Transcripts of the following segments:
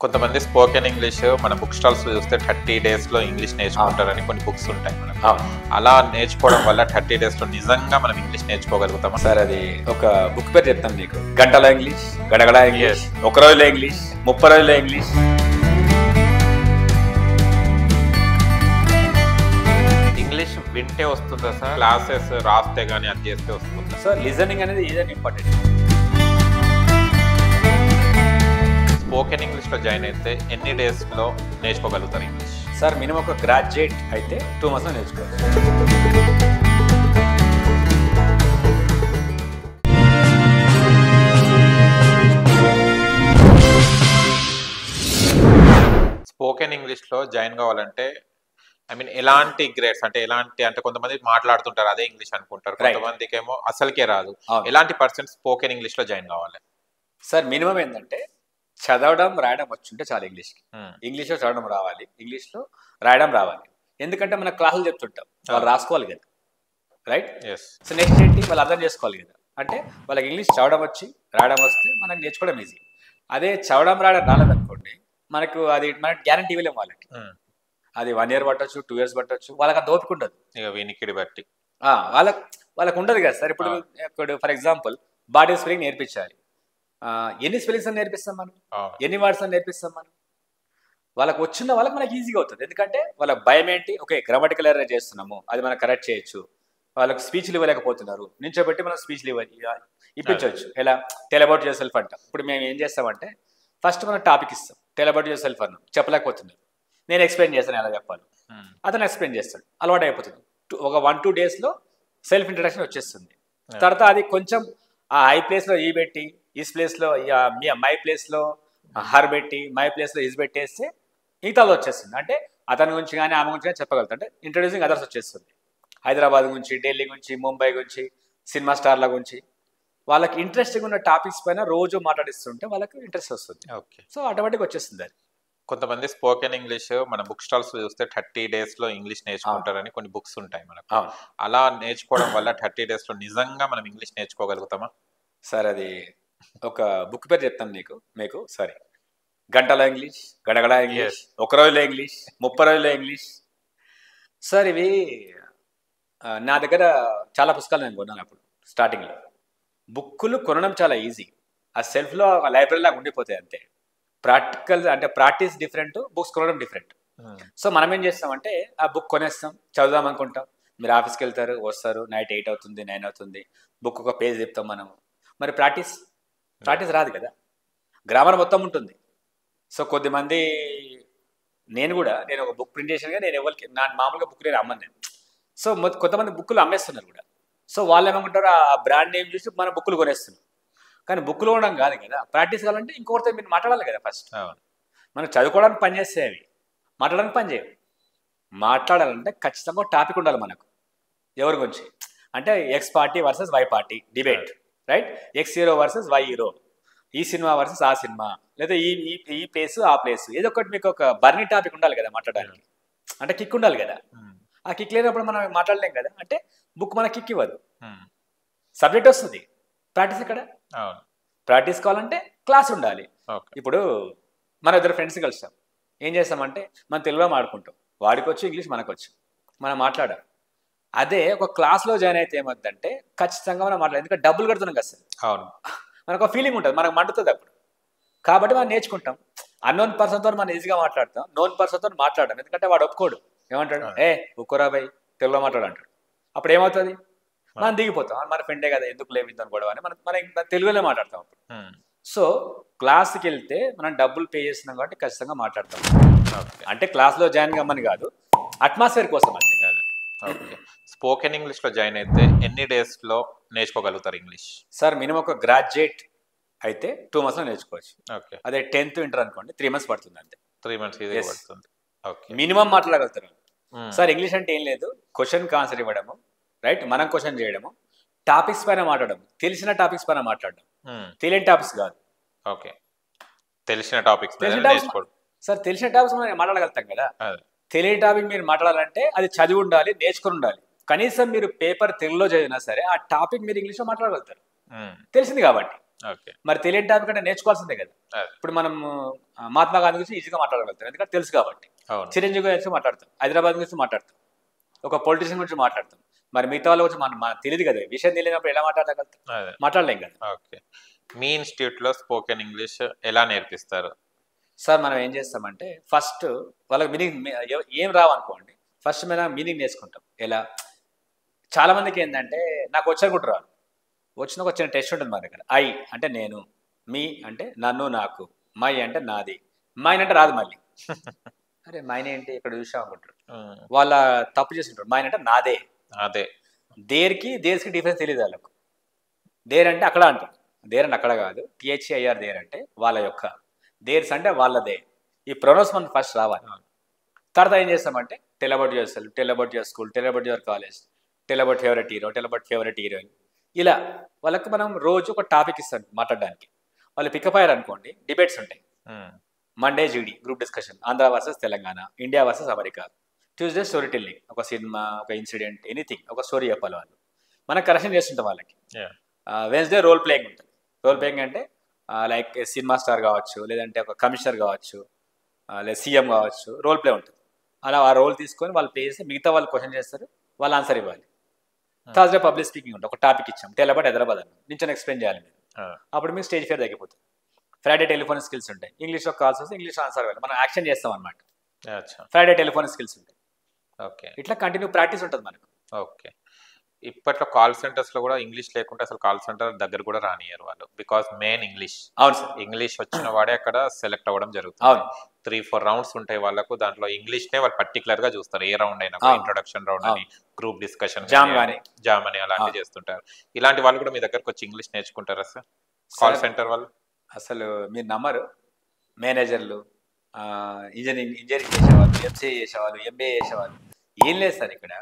కొంతమంది spoken English మన book stalls చూస్తే 30 డేస్లో ఇంగ్లీష్ నేర్చుకుంటారని కొన్ని బుక్స్ ఉంటాయి మనకు. అలా నేర్చుకోవడం వల్ల 30 డేస్లో నిజంగా మనం ఇంగ్లీష్ నేర్చుకోగలుగుతామా? సార్ అది ఒక బుక్ పేరు చెప్తాను మీకు. గంటల ఇంగ్లీష్, గడగడ ఇంగ్లీష్, ఒక రోజులో ఇంగ్లీష్, 30 రోజుల్లో ఇంగ్లీష్. ఇంగ్లీష్ వింటే వస్తుందా సార్? క్లాసెస్ రాస్తే కానీ అది చేస్తే వస్తుందా సార్? లిజనింగ్ అనేది ఈజ్ ఇంపార్టెంట్. స్పోకెన్ ఇంగ్లీష్లో జాయిన్ అయితే ఎన్ని డేస్లో నేర్చుకోగలుగుతారు ఇంగ్లీష్? సార్ మినిమం ఒక గ్రాడ్యుయేట్ అయితే 2 monthsలో నేర్చుకోవచ్చు. స్పోకెన్ ఇంగ్లీష్లో జాయిన్ కావాలంటే ఎలాంటి గ్రేడ్స్ అంటే కొంతమంది మాట్లాడుతుంటారు అదే ఇంగ్లీష్ అనుకుంటారు, కొంతమందికి ఏమో అసలుకే రాదు. ఎలాంటి పర్సెంట్ స్పోకెన్ ఇంగ్లీష్లో జాయిన్ కావాలి? సార్ మినిమం ఏంటంటే చదవడం రాయడం వచ్చుంటే చాలా. ఇంగ్లీష్లో చదవడం రావాలి, ఇంగ్లీష్లో రాయడం రావాలి. ఎందుకంటే మన క్లాసులు చెప్తుంటాం, వాళ్ళు రాసుకోవాలి కదా, రైట్? సో నెక్స్ట్ ఏంటి, వాళ్ళు అర్థం చేసుకోవాలి కదా. అంటే వాళ్ళకి ఇంగ్లీష్ చదవడం వచ్చి రాయడం వస్తే మనకు నేర్చుకోవడం ఈజీ. అదే చదవడం రాయడం రాలేదనుకోండి, మనకు గ్యారంటీ ఇవ్వలేము వాళ్ళకి. అది 1 year పట్టవచ్చు, 2 years పట్టవచ్చు, వాళ్ళకి అంత ఓపిక ఉండదు. ఇక వినికిడి బట్టి వాళ్ళకు ఉండదు కదా సార్. ఇప్పుడు ఫర్ ఎగ్జాంపుల్ బాడీ స్పెల్లింగ్ నేర్పించాలి. ఎన్ని స్పెల్లింగ్స్ అని నేర్పిస్తాం మనం, ఎన్ని వర్డ్స్ అని నేర్పిస్తాం మనం? వాళ్ళకి వచ్చిన వాళ్ళకి మనకి ఈజీగా అవుతుంది. ఎందుకంటే వాళ్ళకి భయం ఏంటి, ఓకే గ్రామటికల్ ఎర్రర్ చేస్తున్నాము, అది మనం కరెక్ట్ చేయొచ్చు. వాళ్ళకి స్పీచ్లు ఇవ్వలేకపోతున్నారు, నించోబెట్టి మనం స్పీచ్లు ఇప్పించవచ్చు. ఎలా టెల్ అబౌట్ యువర్ సెల్ఫ్ అంటాం. ఇప్పుడు మేము ఏం చేస్తామంటే ఫస్ట్ మనం టాపిక్ ఇస్తాం, టెల్ అబౌట్ యువర్ సెల్ఫ్ అన్నాం, చెప్పలేకపోతున్నారు. నేను ఎక్స్ప్లెయిన్ చేస్తాను ఎలా చెప్పాలి, అతను ఎక్స్ప్లెయిన్ చేస్తాడు, అలవాటు అయిపోతుంది. ఒక 1-2 daysలో సెల్ఫ్ ఇంట్రడక్షన్ వచ్చేస్తుంది. తర్వాత అది కొంచెం ఆ ఐ ప్లేస్లో ఈ పెట్టి, ఈస్ ప్లేస్లో మై ప్లేస్లో హర్ పెట్టి, మై ప్లేస్లో ఈజ్ పెట్టేస్తే మిగతాలో వచ్చేస్తుంది. అంటే అతని గురించి కానీ ఆమె గురించి కానీ చెప్పగలుగుతాం. అంటే ఇంట్రడ్యూసింగ్ అదర్స్ వచ్చేస్తుంది. హైదరాబాద్ గురించి, ఢిల్లీ గురించి, ముంబై గురించి, సినిమా స్టార్ల గురించి, వాళ్ళకి ఇంట్రెస్టింగ్ ఉన్న టాపిక్స్ పైన రోజు మాట్లాడిస్తుంటే వాళ్ళకి ఇంట్రెస్ట్ వస్తుంది. ఓకే, సో ఆటోమేటిక్గా వచ్చేస్తుంది అది. కొంతమంది స్పోకెన్ ఇంగ్లీష్ మన బుక్ స్టాల్స్ చూస్తే 30 డేస్లో ఇంగ్లీష్ నేర్చుకుంటారని కొన్ని బుక్స్ ఉంటాయి మనకు. అలా నేర్చుకోవడం వల్ల 30 డేస్లో నిజంగా మనం ఇంగ్లీష్ నేర్చుకోగలుగుతామా? సార్ అది ఒక బుక్ పేరు చెప్తాను మీకు. సారీ, గంటల ఇంగ్లీష్, గడగడ ఇంగ్లీష్, ఒక రోజులో ఇంగ్లీష్, 30 రోజుల్లో ఇంగ్లీష్. సార్ ఇవి నా దగ్గర చాలా పుస్తకాలు నేను కొన్నాను అప్పుడు స్టార్టింగ్లో. బుక్కులు కొనడం చాలా ఈజీ, ఆ సెల్ఫ్లో లైబ్రరీ లాగా ఉండిపోతాయి అంతే. ప్రాక్టికల్ అంటే ప్రాక్టీస్ డిఫరెంట్, బుక్స్ కొనడం డిఫరెంట్. సో మనం ఏం చేస్తామంటే ఆ బుక్ కొనేస్తాం, చదువుదాం అనుకుంటాం. మీరు ఆఫీస్కి వెళ్తారు, వస్తారు, నైట్ 8 అవుతుంది, 9 అవుతుంది, బుక్ ఒక పేజ్ చెప్తాం మనం. మరి ప్రాక్టీస్ రాదు కదా. గ్రామర్ మొత్తం ఉంటుంది. సో కొద్దిమంది నేను ఒక బుక్ ప్రింట్ చేసినగా నేను ఎవరికి మామూలుగా బుక్ నేను అమ్మను నేను. సో కొంతమంది బుక్కులు అమ్మేస్తున్నారు కూడా. సో వాళ్ళు ఏమనుకుంటారు, ఆ బ్రాండ్ నేమ్ చూసి మన బుక్కులు కొనేస్తున్నారు. కానీ బుక్కులు కొనడం కాదు కదా. ప్రాక్టీస్ కావాలంటే ఇంకొకరితో మీరు మాట్లాడాలి కదా ఫస్ట్. మనం చదువుకోవడానికి పని చేస్తే అవి మాట్లాడడానికి పని చేయవు. మాట్లాడాలంటే ఖచ్చితంగా టాపిక్ ఉండాలి మనకు. ఎవరి గురించి అంటే X party versus Y party debate, right? X hero versus Y hero, ఈ సినిమా వర్సెస్ ఆ సినిమా, లేదా ఈ ప్లేస్ ఆ ప్లేస్, ఏదో ఒకటి మీకు ఒక బర్నీ టాపిక్ ఉండాలి కదా మాట్లాడడానికి. అంటే కిక్ ఉండాలి కదా. ఆ కిక్ లేనప్పుడు మనం మాట్లాడలేం కదా. అంటే బుక్ మనకి కిక్ ఇవ్వదు, సబ్జెక్ట్ వస్తుంది. ప్రాక్టీస్ ఇక్కడ ప్రాక్టీస్ కావాలంటే క్లాస్ ఉండాలి. ఇప్పుడు మన ఇద్దరు ఫ్రెండ్స్ కలిసాం, ఏం చేస్తామంటే మనం తెలుగులో మాట్లాడుకుంటాం, వాడికి వచ్చి ఇంగ్లీష్ మనకు వచ్చు, మనం మాట్లాడాం. అదే ఒక క్లాస్లో జాయిన్ అయితే ఏమవుతుందంటే ఖచ్చితంగా మనం మాట్లాడాలి. ఎందుకంటే డబ్బులు కడుతున్నాం కదా సార్. అవును, మనకు ఒక ఫీలింగ్ ఉంటుంది, మనకు మండుతుంది అప్పుడు. కాబట్టి మనం నేర్చుకుంటాం. అన్నోన్ పర్సన్తో మనం ఈజీగా మాట్లాడతాం, నోన్ పర్సన్తో మాట్లాడడం. ఎందుకంటే వాడు ఒప్పుకోడు, ఏమంటాడు, ఒక్కరా బై తెలుగులో మాట్లాడు అంటాడు. అప్పుడు ఏమవుతుంది, మనం దిగిపోతాం. మన ఫ్రెండే కదా, ఎందుకు లేవిద్దాం గొడవ అని మనం తెలుగులో మాట్లాడతాం అప్పుడు. సో క్లాస్కి వెళ్తే మనం డబ్బులు పే చేస్తున్నాం కాబట్టి ఖచ్చితంగా మాట్లాడతాం. అంటే క్లాస్లో జాయిన్ కమ్మని కాదు, అట్మాస్ఫియర్ కోసం అంతే. ఓకే, స్పోకెన్ ఇంగ్లీష్లో జాయిన్ అయితే ఎన్ని డేస్లో నేర్చుకోగలుగుతారు ఇంగ్లీష్? సార్ మినిమం ఒక గ్రాడ్యుయేట్ అయితే 2 monthsలో నేర్చుకోవచ్చు. ఓకే, అదే 10th ఇంటర్ అనుకోండి, 3 months పడుతుంది అంతే. 3 months ఈజీగా పడుతుంది. ఓకే, మినిమం మాట్లాడగలుగుతారు. సార్ ఇంగ్లీష్ అంటే ఏం లేదు, క్వశ్చన్కి ఆన్సర్ ఇవ్వడము, రైట్? మనం క్వశ్చన్ చేయడము, టాపిక్స్ పైన మాట్లాడడం, తెలిసిన టాపిక్స్ పైన మాట్లాడడం, తెలియని టాపిక్స్ కాదు. ఓకే, తెలిసిన టాపిక్స్ సార్ తెలిసిన టాపిక్స్ మనం మాట్లాడగలుగుతాం కదా. తెలియని టాపిక్ మీరు మాట్లాడాలంటే అది చదివి ఉండాలి, నేర్చుకుని ఉండాలి. కనీసం మీరు పేపర్ తెలుగులో చదివినా సరే ఆ టాపిక్ మీరు ఇంగ్లీష్లో మాట్లాడగలుగుతారు, తెలిసింది కాబట్టి. ఓకే. మరి తెలియని టాపిక్ అంటే నేర్చుకోవాల్సిందే కదా. ఇప్పుడు మనం మహాత్మా గాంధీ గురించి ఈజీగా మాట్లాడగలుగుతాం, ఎందుకంటే తెలుసు కాబట్టి. చిరంజీవి గురించి మాట్లాడతాం, హైదరాబాద్ గురించి మాట్లాడతాం, ఒక పొలిటీషియన్ గురించి మాట్లాడతాం. మరి మిగతా వాళ్ళ గురించి మనం తెలియదు కదా, విషయం తెలియనప్పుడు ఎలా మాట్లాడగలుగుతాం, మాట్లాడలేం కదా. ఓకే. మీ ఇన్స్టిట్యూట్లో స్పోకెన్ ఇంగ్లీష్ ఎలా నేర్పిస్తారు సార్? మనం ఏం చేస్తామంటే ఫస్ట్ వాళ్ళకి మీనింగ్ ఏం రావనుకోండి, ఫస్ట్ మనం మీనింగ్ నేర్చుకుంటాం. ఎలా చాలా మందికి ఏంటంటే నాకు వచ్చారు కూడా రాదు, వచ్చిన ఒక చిన్న టెస్ట్ ఉంటుంది మన దగ్గర. ఐ అంటే నేను, మీ అంటే నన్ను నాకు, మై అంటే నాది, మైన్ అంటే రాదు మళ్ళీ. అరే మైన్ ఏంటి ఇక్కడ చూసాం అనుకుంటారు, వాళ్ళ తప్పు చేస్తుంటారు. మైన్ అంటే నాదే. అదే దేర్కి డిఫరెన్స్ తెలియదు వాళ్ళకు. దేర్ అంటే అక్కడ అంటారు, దేర్ అంటే అక్కడ కాదు, THIR దేర్ అంటే వాళ్ళ యొక్క, దేర్స్ అంటే వాళ్ళదే. ఈ ప్రొనౌన్స్ మనం ఫస్ట్ రావాలి. తర్వాత ఏం చేస్తామంటే tell about your self, tell about your school, tell about your college, tell about favourite hero, tell about favourite heroine. ఇలా వాళ్ళకి మనం రోజు ఒక టాపిక్ ఇస్తాం మాట్లాడడానికి. వాళ్ళు పికప్ అయ్యారు అనుకోండి, డిబేట్స్ ఉంటాయి. Monday GD group discussion, Andhra versus Telangana, India versus America. Tuesday story telling, ఒక సినిమా, ఒక ఇన్సిడెంట్, ఎనీథింగ్, ఒక స్టోరీ చెప్పాలి వాళ్ళు, మనం కరెక్షన్ చేస్తుంటాం వాళ్ళకి. వెన్స్డే రోల్ ప్లేయింగ్ ఉంటుంది. రోల్ ప్లేయింగ్ అంటే లైక్ సినిమా స్టార్ కావచ్చు, లేదంటే ఒక కమిషనర్ కావచ్చు, లేదా CM కావచ్చు, రోల్ ప్లే ఉంటుంది. అలా ఆ రోల్ తీసుకొని వాళ్ళు ప్లే చేసి మిగతా వాళ్ళు క్వశ్చన్ చేస్తారు, వాళ్ళు ఆన్సర్ ఇవ్వాలి. థర్స్డే పబ్లిక్ స్పీకింగ్ ఉంటుంది, ఒక టాపిక్ ఇచ్చాం, టెల్ అబౌట్ హైదరాబాద్ అని నుంచి ఎక్స్ప్లెయిన్ చేయాలి మీరు. అప్పుడు మీకు స్టేజ్ ఫియర్ తగ్గిపోతుంది. ఫ్రైడే టెలిఫోన్ స్కిల్స్ ఉంటాయి, ఇంగ్లీష్లో కాల్స్ వస్తే ఇంగ్లీష్ ఆన్సర్ ఇవ్వాలి, మనం యాక్షన్ చేస్తాం అనమాట. ఫ్రైడే టెలిఫోన్ స్కిల్స్ ఉంటాయి. ఓకే. ఇట్లా కంటిన్యూ ప్రాక్టీస్ ఉంటుంది మనకు. ఓకే. ఇప్పట్లో కాల్ సెంటర్స్ లో కూడా ఇంగ్లీష్ లేకుంటే అసలు కాల్ సెంటర్ దగ్గర కూడా రానియరు వాళ్ళు, బికాస్ మెయిన్ ఇంగ్లీష్. అవును సార్. ఇంగ్లీష్ వచ్చిన వాడే అక్కడ సెలెక్ట్ అవ్వడం జరుగుతుంది. అవును. 3-4 రౌండ్స్ ఉంటాయి వాళ్ళకు, దాంట్లో ఇంగ్లీష్ నే వాళ్ళు పర్టికులర్ గా చూస్తారు. ఏ రౌండ్ అయినా, ఇంట్రొడక్షన్ రౌండ్ అని, గ్రూప్ డిస్కషన్, జామ్ అని అలాంటివి చేస్తుంటారు. ఇలాంటి వాళ్ళు కూడా మీ దగ్గరకు వచ్చి ఇంగ్లీష్ నేర్చుకుంటారా సార్ కాల్ సెంటర్ వాళ్ళు? అసలు మీరు నమ్మరు, మేనేజర్లు, ఇంజనీరింగ్ చేసేవాళ్ళు, MCA చేసేవాళ్ళు, MBA చేసేవాళ్ళు, ఏం లేదు సార్ ఇక్కడ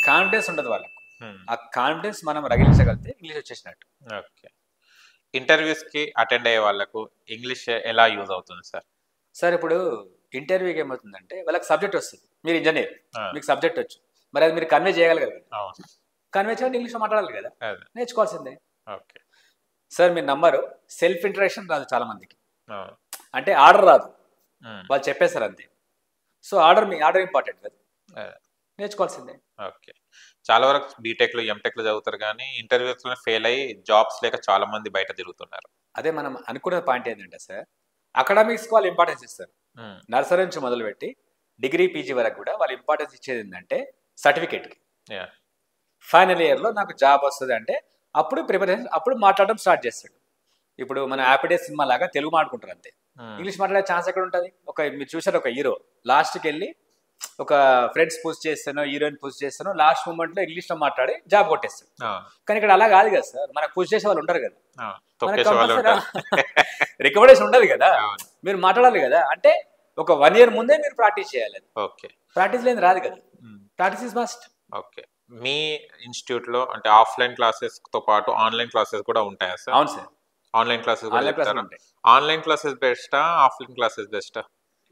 కాన్ఫిడెన్స్ ఉండదు వాళ్ళకు. ఆ కాన్ఫిడెన్స్ మనం రగిలించగలిగితే ఇంగ్లీష్ వచ్చేసినట్టు. ఓకే. ఇంటర్వ్యూస్ కి అటెండ్ అయ్యే వాళ్ళకు ఇంగ్లీష్ ఎలా యూజ్ అవుతుంది సార్? సార్ ఇప్పుడు ఇంటర్వ్యూకి ఏమవుతుందంటే వాళ్ళకి సబ్జెక్ట్ వస్తుంది, మీరు ఇంజనీర్, మీకు సబ్జెక్ట్ వచ్చు, మరి అది మీరు కన్వే చేయగలగాలి కదా. కన్వే చేయాలంటే ఇంగ్లీష్లో మాట్లాడాలి కదా, నేర్చుకోవాల్సిందే. ఓకే సార్ మీరు నమ్మరు, సెల్ఫ్ ఇంట్రడక్షన్ రాదు చాలా మందికి, అంటే ఆర్డర్ రాదు, వాళ్ళు చెప్పేస్తారు అంతే. సో ఆర్డర్ ఇంపార్టెంట్ కదా, నేర్చుకోవాల్సిందే. ఓకే. చాలా వరకు బీటెక్లు ఎంటెక్లు చదువుతారు కానీ ఇంటర్వ్యూస్లో ఫెయిల్ అయ్యి జాబ్స్ లేక చాలా మంది బయట తిరుగుతున్నారు. అదే మనం అనుకునే పాయింట్ ఏంటంటే సార్, అకాడమిక్స్ వాళ్ళు ఇంపార్టెన్స్ ఇస్తారు. నర్సరీ నుంచి మొదలుపెట్టి డిగ్రీ PG వరకు కూడా వాళ్ళు ఇంపార్టెన్స్ ఇచ్చేది ఏంటంటే సర్టిఫికేట్కి. ఫైనల్ ఇయర్లో నాకు జాబ్ వస్తుంది అంటే అప్పుడు ప్రిపరేషన్, అప్పుడు మాట్లాడడం స్టార్ట్ చేస్తాడు. ఇప్పుడు మన హ్యాపీ డేస్ సినిమా లాగా తెలుగు మాట్లాడుకుంటారు అంతే, ఇంగ్లీష్ మాట్లాడే ఛాన్స్ ఎక్కడ ఉంటుంది? మీరు చూసారు ఒక హీరో లాస్ట్కి వెళ్ళి ఒక ఫ్రెండ్స్ పుష్ చేస్తానో, హీరోయిన్ పుష్ చేస్తానో, లాస్ట్ మూమెంట్ లో ఇంగ్లీష్ లో మాట్లాడి జాబ్ కొట్టేస్తాడు. కానీ ఇక్కడ అలా కాదు కదా సార్, మనకు పుష్ చేసే వాళ్ళు ఉంటారు కదా, రికమెండేషన్ ఉండదు కదా, మీరు మాట్లాడాలి కదా. అంటే ఒక 1 year ముందే మీరు ప్రాక్టీస్ చేయాలి. ఓకే. ప్రాక్టీస్ లేని రాదు కదా, practice is must. Okay. Me institute లో అంటే ఆఫ్లైన్ క్లాసెస్ తో పాటు ఆన్లైన్ క్లాసెస్ కూడా ఉంటాయా సార్? అవును సార్, ఆన్లైన్ క్లాసెస్ కూడా చెప్తారా? ఆన్లైన్ క్లాసెస్ బెస్టా, ఆఫ్లైన్ క్లాసెస్ బెస్టా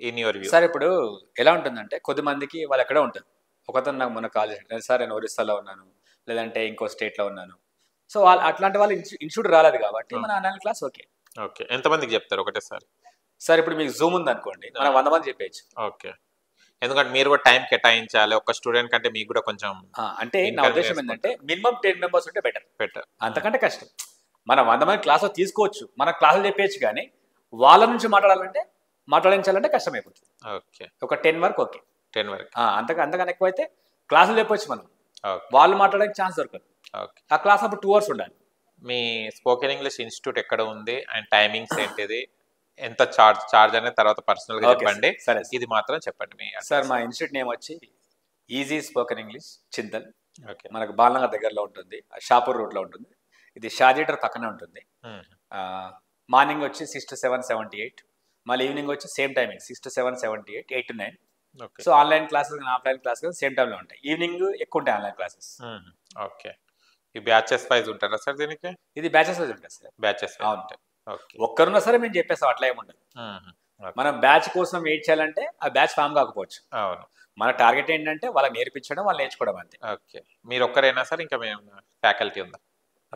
ఇన్ యువర్ వ్యూ? సార్ ఇప్పుడు ఎలా ఉంటుందంటే కొద్ది మందికి వాళ్ళు ఎక్కడే ఉంటుంది. ఒకతను నాకు మొన్న కాల్ చేశాడు, సార్ నేను ఒరిస్సాలో ఉన్నాను, లేదంటే ఇంకో స్టేట్లో ఉన్నాను. సో వాళ్ళు అట్లాంటి వాళ్ళు ఇన్స్టిట్యూట్ రాలేదు కాబట్టి మన ఆన్లైన్ క్లాస్ ఓకే. ఓకే. ఎంతమందికి చెప్తారు ఒకటేసారి? సార్ ఇప్పుడు మీకు జూమ్ ఉంది అనుకోండి, మనం 100 మంది చెప్పేయచ్చు. ఓకే. ఎందుకంటే మీరు కూడా టైం కేటాయించాలి ఒక స్టూడెంట్ కంటే, మీకు కూడా కొంచెం అంటే నా ఉద్దేశం ఏంటంటే మినిమం 10 members ఉంటే బెటర్. అంతకంటే కష్టం. మనం 100 మంది క్లాసులో తీసుకోవచ్చు, మన క్లాసులు చెప్పేయచ్చు, కానీ వాళ్ళ నుంచి మాట్లాడించాలంటే కష్టం అయిపోతుంది. ఓకే. ఒక 10 వరకు ఓకే, 10 వరకు. అంతకన్నా ఎక్కువైతే క్లాసులు చెప్పొచ్చు మనం, వాళ్ళు మాట్లాడడానికి ఛాన్స్ దొరకదు. ఓకే. ఆ క్లాస్ అప్పుడు 2 hours ఉండాలి. మీ స్పోకెన్ ఇంగ్లీష్ ఇన్స్టిట్యూట్ ఎక్కడ ఉంది అండ్ టైమింగ్స్ ఏంటిది, ఎంత చార్జ్ అనేది తర్వాత పర్సనల్ గా చెప్పండి. సరే, ఇది మాత్రం చెప్పండి మీ. సార్ మా ఇన్స్టిట్యూట్ నేమ్ వచ్చి easy spoken English Chintal. Okay. మనకు బాలనగర్ దగ్గరలో ఉంటుంది, షాపూర్ రోడ్ లో ఉంటుంది. ఇది షాజీటర్ పక్కనే ఉంటుంది. మార్నింగ్ వచ్చి 6 to 7 78, మళ్ళీ ఈవినింగ్ వచ్చి same timing 6 to 7 78, 8 to 9. So online classes offline classes same టైంలో ఉంటాయి. ఈవినింగ్ ఎక్కువ ఉంటాయి ఆన్లైన్ క్లాసెస్. ఓకే. ఈ బ్యాచెస్ వైజ్ ఉంటారా సార్ దీనికి? ఇది బ్యాచెస్ వైజ్ ఉంటుంది సార్. బ్యాచెస్ ఉంటాయి. ఒక్కరున్నా సరే మేము చెప్పేస్తాం, అట్లా ఏముండదు. మనం బ్యాచ్ కోసం వెయిట్ చేయాలంటే ఆ బ్యాచ్ ఫామ్ కాకపోవచ్చు. అవును. మన టార్గెట్ ఏంటంటే వాళ్ళకి నేర్పించడం, వాళ్ళు నేర్చుకోవడం అంతే. ఓకే. మీరు ఒక్కరేనా సార్, ఇంకా మేము ఫ్యాకల్టీ ఉందా?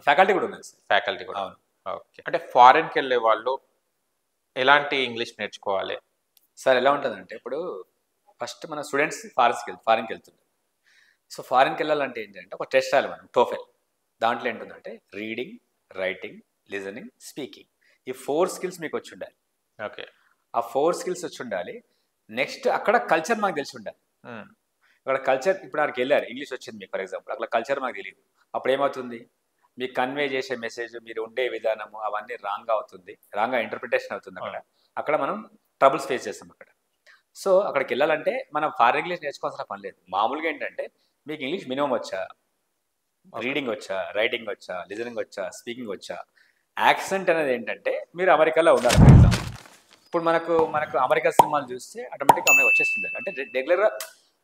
ఫ్యాకల్టీ కూడా ఉన్నారు సార్. ఫ్యాకల్టీ కూడా. అవును. ఓకే. అంటే ఫారెన్‌కి వెళ్ళే వాళ్ళు ఎలాంటి ఇంగ్లీష్ నేర్చుకోవాలి? సార్ ఎలా ఉంటుందంటే ఇప్పుడు ఫస్ట్ మన స్టూడెంట్స్ ఫారిన్కి వెళ్తున్నారు. సో ఫారిన్కి వెళ్ళాలంటే ఏంటంటే ఒక టెస్ట్ రాయాలి మనం, టోఫెల్. దాంట్లో ఏంటుందంటే రీడింగ్, రైటింగ్, లిజనింగ్, స్పీకింగ్, ఈ 4 స్కిల్స్ మీకు వచ్చి ఉండాలి. ఓకే. ఆ 4 స్కిల్స్ వచ్చి ఉండాలి. నెక్స్ట్ అక్కడ కల్చర్ మాకు తెలిసి ఉండాలి. అక్కడ కల్చర్, ఇప్పుడు అక్కడికి వెళ్ళారు, ఇంగ్లీష్ వచ్చింది మీకు ఫర్ ఎగ్జాంపుల్, అక్కడ కల్చర్ మాకు తెలియదు. అప్పుడు ఏమవుతుంది, మీకు కన్వే చేసే మెసేజ్, మీరు ఉండే విధానము అవన్నీ రాంగ్గా అవుతుంది, రాంగ్గా ఇంటర్ప్రిటేషన్ అవుతుంది. అక్కడ మనం ట్రబుల్స్ ఫేస్ చేస్తాం అక్కడ. సో అక్కడికి వెళ్ళాలంటే మనం ఫారెన్ ఇంగ్లీష్ నేర్చుకోవాల్సిన పని లేదు. మామూలుగా ఏంటంటే మీకు ఇంగ్లీష్ మినిమం వచ్చా, రీడింగ్ వచ్చా, రైటింగ్ వచ్చా, లిజనింగ్ వచ్చా, స్పీకింగ్ వచ్చా. యాక్సెంట్ అనేది ఏంటంటే మీరు అమెరికాలో ఉండాలి ఫర్ ఎగ్జాంపుల్. ఇప్పుడు మనకు అమెరికా సినిమాలు చూస్తే ఆటోమేటిక్గా అమెరికా వచ్చేస్తుంది. అంటే రెగ్యులర్గా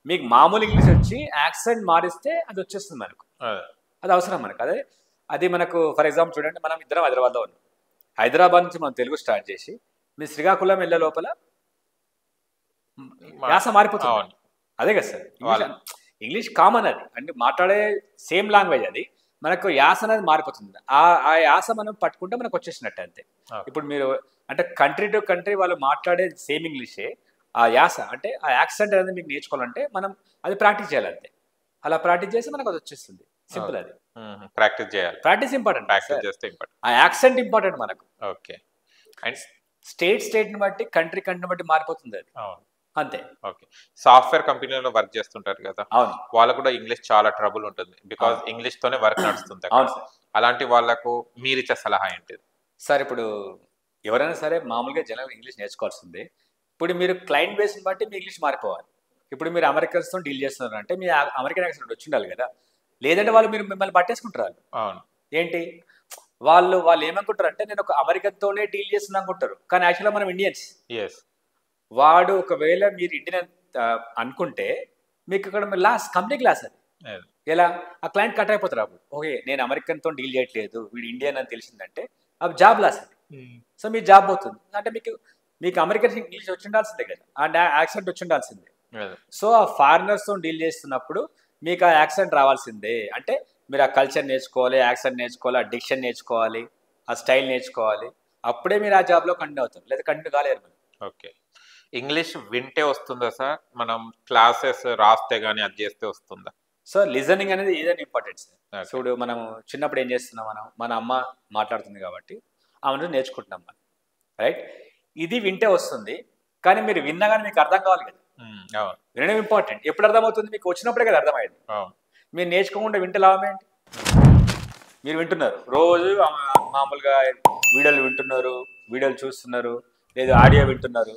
మీకు మామూలు ఇంగ్లీష్ వచ్చి యాక్సెంట్ మారిస్తే అది వచ్చేస్తుంది మనకు, అది అవసరం మనకు. అది మనకు ఫర్ ఎగ్జాంపుల్ చూడండి, మనం ఇద్దరం హైదరాబాద్లో ఉన్నాం. హైదరాబాద్ నుంచి మనం తెలుగు స్టార్ట్ చేసి మీరు శ్రీకాకుళం వెళ్ళే లోపల యాస మారిపోతుంది. అదే కదా సార్, ఇంగ్లీష్ కామన్ అది, అంటే మాట్లాడే సేమ్ లాంగ్వేజ్, అది మనకు యాస అనేది మారిపోతుంది. ఆ యాస మనం పట్టుకుంటే మనకు వచ్చేసినట్టు అంతే. ఇప్పుడు మీరు అంటే కంట్రీ టు కంట్రీ వాళ్ళు మాట్లాడే సేమ్ ఇంగ్లీషే, ఆ యాస అంటే ఆ యాక్సెంట్ అనేది మీకు నేర్చుకోవాలంటే మనం అది ప్రాక్టీస్ చేయాలి అంతే. అలా ప్రాక్టీస్ చేస్తే మనకు అది వచ్చేస్తుంది, సింపుల్. అది ప్రాక్టీస్ చేయాలి, ప్రాక్టీస్ ఇంపార్టెంట్, ప్రాక్టీస్ చేస్తే ఇంపార్టెంట్. ఆ యాక్సెంట్ ఇంపార్టెంట్ మనకు. ఓకే. అండ్ స్టేట్ని బట్టి కంట్రీని బట్టి మారిపోతుంది అది, అంతే. ఓకే. సాఫ్ట్వేర్ కంపెనీలో వర్క్ చేస్తుంటారు కదా, అవును, వాళ్ళకు కూడా ఇంగ్లీష్ చాలా ట్రబుల్ ఉంటుంది, బికాజ్ ఇంగ్లీష్ తోనే వర్క్ నడుస్తుంది. అవును సార్. అలాంటి వాళ్ళకు మీరు ఇచ్చే సలహా ఏంటిది? సార్ ఇప్పుడు ఎవరైనా సరే మామూలుగా జనరల్ ఇంగ్లీష్ నేర్చుకోవాల్సిందే. ఇప్పుడు మీరు క్లయింట్ బేస్ని బట్టి మీ ఇంగ్లీష్ మారిపోవాలి. ఇప్పుడు మీరు అమెరికన్స్తో డీల్ చేస్తున్నారంటే మీ అమెరికన్ యాక్సెంట్ వచ్చి ఉండాలి కదా, లేదంటే వాళ్ళు మిమ్మల్ని పట్టేసుకుంటారు. అవును. ఏంటి వాళ్ళు ఏమనుకుంటారు అంటే నేను ఒక అమెరికన్తోనే డీల్ చేస్తున్నా అనుకుంటారు, కానీ యాక్చువల్గా మనం ఇండియన్స్. వాడు ఒకవేళ మీరు ఇండియన్ అనుకుంటే మీకు ఇక్కడ కంపెనీ క్లాస్ అది ఎలా ఆ క్లయింట్ కట్ అయిపోతారు. అప్పుడు ఓకే నేను అమెరికన్తో డీల్ చేయట్లేదు, వీడు ఇండియన్ అని తెలిసిందంటే అప్పుడు జాబ్ లాస్ అది. సో మీ జాబ్ పోతుంది. అంటే మీకు అమెరికన్ ఇంగ్లీష్ వచ్చి ఉండాల్సిందే కదా, ఆ యాక్సెంట్ వచ్చి ఉండాల్సిందే. సో ఆ ఫారినర్స్తో డీల్ చేస్తున్నప్పుడు మీకు ఆ యాక్సెంట్ రావాల్సిందే. అంటే మీరు ఆ కల్చర్ నేర్చుకోవాలి, యాక్సెంట్ నేర్చుకోవాలి, ఆ డిక్షన్ నేర్చుకోవాలి, ఆ స్టైల్ నేర్చుకోవాలి. అప్పుడే మీరు ఆ జాబ్లో కంటిన్యూ అవుతారు, లేదా కంటిన్యూ కాలేరు. ఓకే. ఇంగ్లీష్ వింటే వస్తుందా సార్? మనం క్లాసెస్ రాస్తే కానీ అది చేస్తే వస్తుందా? సో లిజనింగ్ అనేది ఏదైనా ఇంపార్టెంట్ సార్. చూడు మనం చిన్నప్పుడు ఏం చేస్తున్నాం, మన అమ్మ మాట్లాడుతుంది కాబట్టి ఆమె నేర్చుకుంటున్నాం మనం, రైట్? ఇది వింటే వస్తుంది, కానీ మీరు విన్నా కానీ మీకు అర్థం కావాలి కదా. వినడం ఇంపార్టెంట్. ఎప్పుడు అర్థమవుతుంది? మీకు వచ్చినప్పుడే కదా అర్థమయ్యేది. మీరు నేర్చుకోకుండా వింటే లాభం ఏంటి? మీరు వింటున్నారు రోజు మామూలుగా వీడియోలు వింటున్నారు, వీడియోలు చూస్తున్నారు, లేదా ఆడియో వింటున్నారు,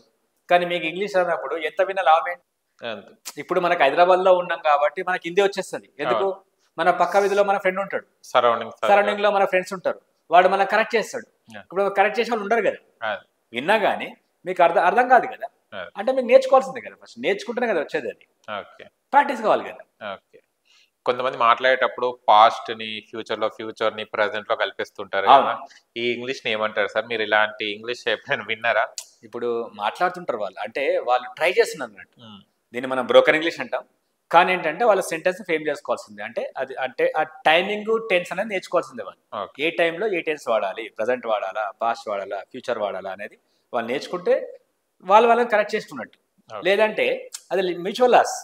కానీ మీకు ఇంగ్లీష్ అన్నప్పుడు ఎంత విన్నా లాభం ఏంటి? ఇప్పుడు మనకు హైదరాబాద్లో ఉన్నాం కాబట్టి మనకి హిందీ వచ్చేస్తుంది. ఎందుకు? మన పక్క వీధిలో మన ఫ్రెండ్ ఉంటాడు, సరౌండింగ్ లో మన ఫ్రెండ్స్ ఉంటారు, వాడు మనం కరెక్ట్ చేస్తాడు. ఇప్పుడు కరెక్ట్ చేసే వాళ్ళు ఉండరు కదా, విన్నా కానీ మీకు అర్థం కాదు కదా. అంటే మీకు నేర్చుకోవాల్సిందే కదా, ఫస్ట్ నేర్చుకుంటేనే కదా వచ్చేది. అది ప్రాక్టీస్ కావాలి కదా. కొంతమంది మాట్లాడేటప్పుడు పాస్ట్ ని ఫ్యూచర్ ని ప్రెసెంట్ లో కల్పిస్తుంటారు. ఈ ఇంగ్లీష్ ని ఏమంటారు సార్? మీరు ఇలాంటి ఇంగ్లీష్ ఎప్పుడైనా విన్నారా? ఇప్పుడు మాట్లాడుతుంటారు వాళ్ళు, అంటే వాళ్ళు ట్రై చేస్తున్నారు అన్నట్టు. దీన్ని మనం బ్రోకన్ ఇంగ్లీష్ అంటాం. కానీ ఏంటంటే వాళ్ళ సెంటెన్స్ ఫేమ్ చేసుకోవాల్సిందే. అంటే ఆ టైమింగ్ టెన్స్ అనేది నేర్చుకోవాల్సిందే. వాళ్ళు ఏ టైంలో ఏ టెన్స్ వాడాలి, ప్రజెంట్ వాడాలా, పాస్ట్ వాడాలా, ఫ్యూచర్ వాడాలా అనేది వాళ్ళు నేర్చుకుంటే వాళ్ళని కరెక్ట్ చేసుకున్నట్టు. లేదంటే అది మ్యూచువల్ లాస్.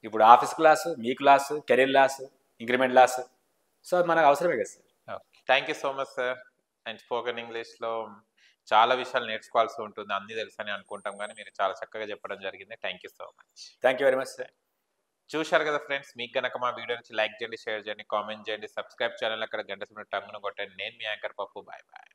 ఇప్పుడు ఆఫీస్ క్లాసు, మీ class, career loss, increment loss. So అది మనకు అవసరమే కదా sir. Thank you so much sir. And spoken ఇంగ్లీష్లో చాలా విషయాలు నేర్చుకోవాల్సి ఉంటుంది, అన్నీ తెలుసని అనుకుంటాం, కానీ మీరు చాలా చక్కగా చెప్పడం జరిగింది. Thank you so much. Thank you very much sir. చూశారు కదా ఫ్రెండ్స్, మీకు కనుక మా వీడియో నుంచి లైక్ చేయండి, షేర్ చేయండి, కామెంట్ చేయండి, సబ్స్క్రైబ్ ఛానల్ అక్కడ గంట టంగును కొట్టండి. నేను మీ యాంకర్ పప్పు. Bye bye.